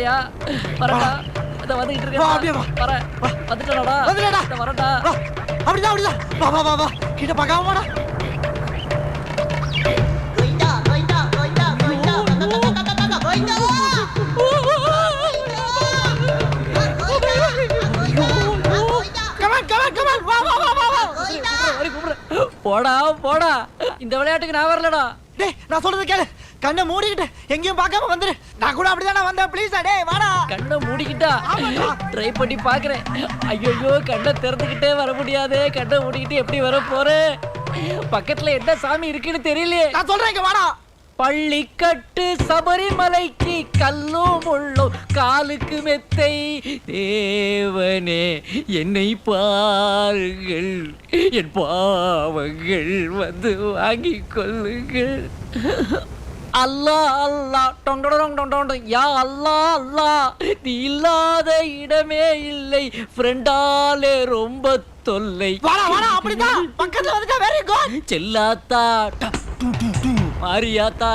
வந்துடுறியா? வரடா. இத வந்துகிட்டு இருக்கேன். வரேன். வந்துட்டடா. வரடா. அப்படிதான். வா. கிட்ட பார்க்காம வாடா. போடா. இந்த விளையாட்டுக்கு நான் வரலடா. டேய், நான் சொல்றது கேளு. கண்ணை மூடிக்கிட்டு எங்கேயும் பார்க்காம வந்துரு. நான் கூட அப்படிதானே வந்தேன். ப்ளீஸ் டேய் வாடா. கண்ணை மூடிக்கிட்டா ட்ரை பண்ணி பாக்குறேன். ஐயோ, கண்ணை திறந்துக்கிட்டே வர முடியாது. கண்ணை மூடிக்கிட்டு எப்படி வர போறேன்? பக்கத்துல என்ன சாமி இருக்குன்னு தெரியலையே. நான் சொல்றேன், இங்க வாடா. பள்ளிக்கட்டு சபரிமலைக்கு கல்லும் முள்ளும் காலுக்கு மெத்தை. தேவனே என்னை பாருங்கள், என் பாவங்கள் வந்து வாங்கி கொள்ளுங்கள். அல்லா டொண்டொண்டொண்டொண்டொண்ட யா அல்லா நீ இல்லாத இடமே இல்லை. ஃப்ரெண்டாலே ரொம்ப தொல்லை. வாடா அப்படிதான் பக்கத்துல வந்துட்டா. Very good. செல்லாத்தா மாரியாத்தா